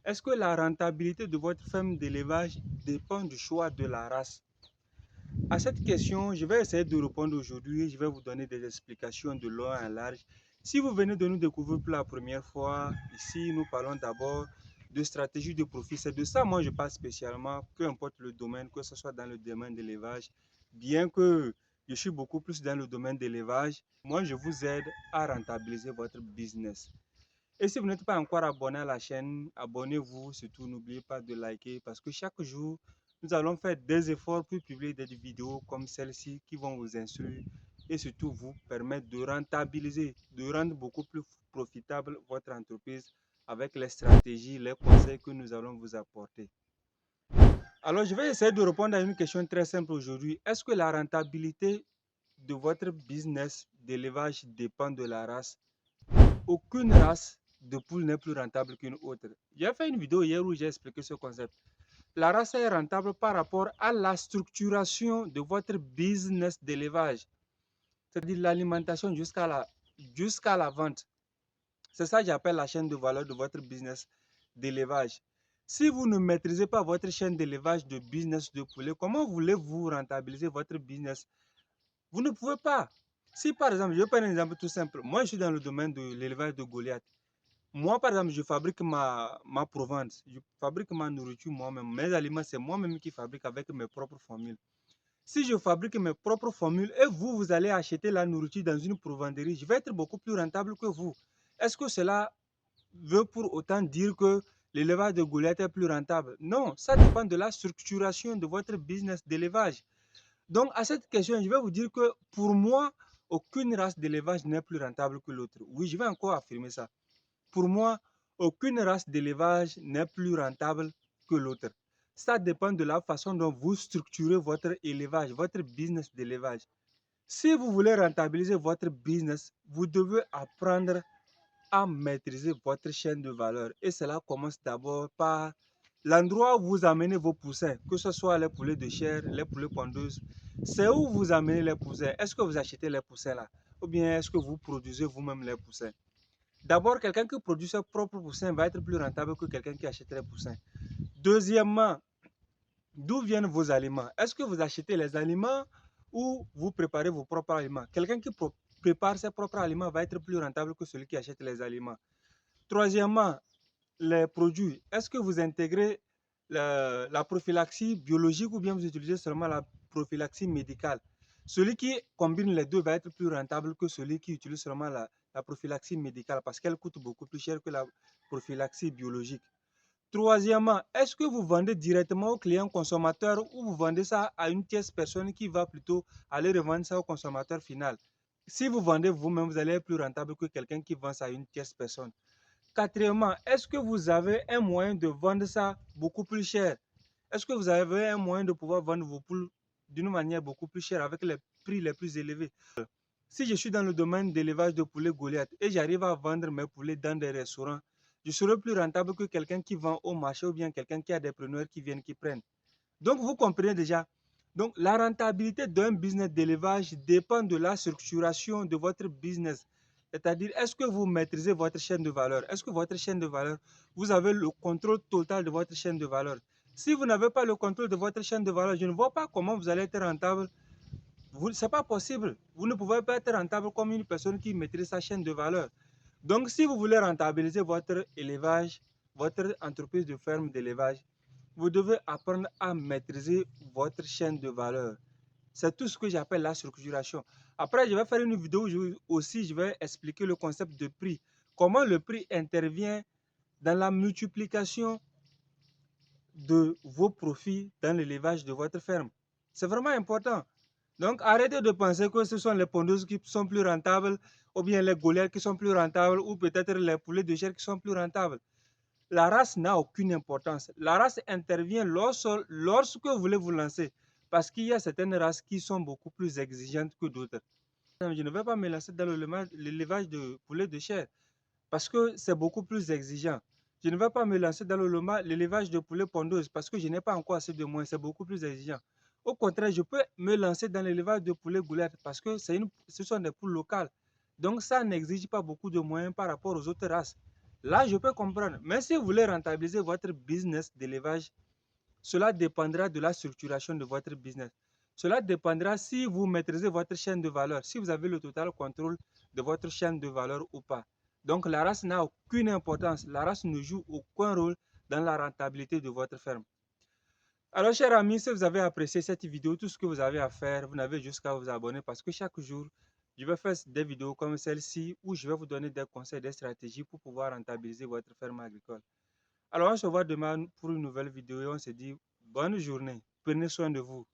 Est-ce que la rentabilité de votre ferme d'élevage dépend du choix de la race? À cette question, je vais essayer de répondre aujourd'hui. Je vais vous donner des explications de long en large. Si vous venez de nous découvrir pour la première fois, ici nous parlons d'abord de stratégie de profit. C'est de ça, moi, je parle spécialement, peu importe le domaine, que ce soit dans le domaine de l'élevage, bien que je suis beaucoup plus dans le domaine de l'élevage. Moi, je vous aide à rentabiliser votre business. Et si vous n'êtes pas encore abonné à la chaîne, abonnez-vous. Surtout, n'oubliez pas de liker parce que chaque jour, nous allons faire des efforts pour publier des vidéos comme celle-ci qui vont vous instruire et surtout vous permettre de rentabiliser, de rendre beaucoup plus profitable votre entreprise avec les stratégies, les conseils que nous allons vous apporter. Alors, je vais essayer de répondre à une question très simple aujourd'hui. Est-ce que la rentabilité de votre business d'élevage dépend de la race? Aucune race de poule n'est plus rentable qu'une autre. J'ai fait une vidéo hier où j'ai expliqué ce concept. La race est rentable par rapport à la structuration de votre business d'élevage, c'est-à-dire l'alimentation jusqu'à la vente. C'est ça que j'appelle la chaîne de valeur de votre business d'élevage. Si vous ne maîtrisez pas votre chaîne d'élevage de business de poulet, comment voulez-vous rentabiliser votre business? Vous ne pouvez pas. Si par exemple, je vais prendre un exemple tout simple. Moi, je suis dans le domaine de l'élevage de Goliath. Moi, par exemple, je fabrique ma provence, je fabrique ma nourriture moi-même. Mes aliments, c'est moi-même qui fabrique avec mes propres formules. Si je fabrique mes propres formules et vous, vous allez acheter la nourriture dans une provenderie, je vais être beaucoup plus rentable que vous. Est-ce que cela veut pour autant dire que l'élevage de Goliath est plus rentable? Non, ça dépend de la structuration de votre business d'élevage. Donc, à cette question, je vais vous dire que pour moi, aucune race d'élevage n'est plus rentable que l'autre. Oui, je vais encore affirmer ça. Pour moi, aucune race d'élevage n'est plus rentable que l'autre. Ça dépend de la façon dont vous structurez votre élevage, votre business d'élevage. Si vous voulez rentabiliser votre business, vous devez apprendre à maîtriser votre chaîne de valeur. Et cela commence d'abord par l'endroit où vous amenez vos poussins, que ce soit les poulets de chair, les poulets pondeuses. C'est où vous amenez les poussins. Est-ce que vous achetez les poussins là? Ou bien est-ce que vous produisez vous-même les poussins? D'abord, quelqu'un qui produit ses propres poussins va être plus rentable que quelqu'un qui achète les poussins. Deuxièmement, d'où viennent vos aliments? Est-ce que vous achetez les aliments ou vous préparez vos propres aliments? Quelqu'un qui prépare ses propres aliments va être plus rentable que celui qui achète les aliments. Troisièmement, les produits. Est-ce que vous intégrez la prophylaxie biologique ou bien vous utilisez seulement la prophylaxie médicale? Celui qui combine les deux va être plus rentable que celui qui utilise seulement la prophylaxie médicale parce qu'elle coûte beaucoup plus cher que la prophylaxie biologique. Troisièmement, est-ce que vous vendez directement au client consommateur ou vous vendez ça à une tierce personne qui va plutôt aller revendre ça au consommateur final? Si vous vendez vous-même, vous allez être plus rentable que quelqu'un qui vend ça à une tierce personne. Quatrièmement, est-ce que vous avez un moyen de vendre ça beaucoup plus cher? Est-ce que vous avez un moyen de pouvoir vendre vos poules d'une manière beaucoup plus chère avec les prix les plus élevés? Si je suis dans le domaine d'élevage de poulets Goliath et j'arrive à vendre mes poulets dans des restaurants, je serai plus rentable que quelqu'un qui vend au marché ou bien quelqu'un qui a des preneurs qui viennent, qui prennent. Donc, vous comprenez déjà. Donc, la rentabilité d'un business d'élevage dépend de la structuration de votre business. C'est-à-dire, est-ce que vous maîtrisez votre chaîne de valeur? Est-ce que votre chaîne de valeur, vous avez le contrôle total de votre chaîne de valeur? Si vous n'avez pas le contrôle de votre chaîne de valeur, je ne vois pas comment vous allez être rentable. Ce n'est pas possible. Vous ne pouvez pas être rentable comme une personne qui maîtrise sa chaîne de valeur. Donc, si vous voulez rentabiliser votre élevage, votre entreprise de ferme d'élevage, vous devez apprendre à maîtriser votre chaîne de valeur. C'est tout ce que j'appelle la structuration. Après, je vais faire une vidéo où aussi je vais expliquer le concept de prix. Comment le prix intervient dans la multiplication de vos profits dans l'élevage de votre ferme. C'est vraiment important. Donc, arrêtez de penser que ce sont les pondeuses qui sont plus rentables, ou bien les Goliaths qui sont plus rentables, ou peut-être les poulets de chair qui sont plus rentables. La race n'a aucune importance. La race intervient lorsque vous voulez vous lancer, parce qu'il y a certaines races qui sont beaucoup plus exigeantes que d'autres. Je ne vais pas me lancer dans l'élevage de poulets de chair, parce que c'est beaucoup plus exigeant. Je ne vais pas me lancer dans l'élevage de poulets pondeuses parce que je n'ai pas encore assez de moyens, c'est beaucoup plus exigeant. Au contraire, je peux me lancer dans l'élevage de poulets Goliath parce que ce sont des poules locales. Donc ça n'exige pas beaucoup de moyens par rapport aux autres races. Là, je peux comprendre. Mais si vous voulez rentabiliser votre business d'élevage, cela dépendra de la structuration de votre business. Cela dépendra si vous maîtrisez votre chaîne de valeur, si vous avez le total contrôle de votre chaîne de valeur ou pas. Donc, la race n'a aucune importance. La race ne joue aucun rôle dans la rentabilité de votre ferme. Alors, chers amis, si vous avez apprécié cette vidéo, tout ce que vous avez à faire, vous n'avez juste qu'à vous abonner parce que chaque jour, je vais faire des vidéos comme celle-ci où je vais vous donner des conseils, des stratégies pour pouvoir rentabiliser votre ferme agricole. Alors, on se voit demain pour une nouvelle vidéo et on se dit bonne journée. Prenez soin de vous.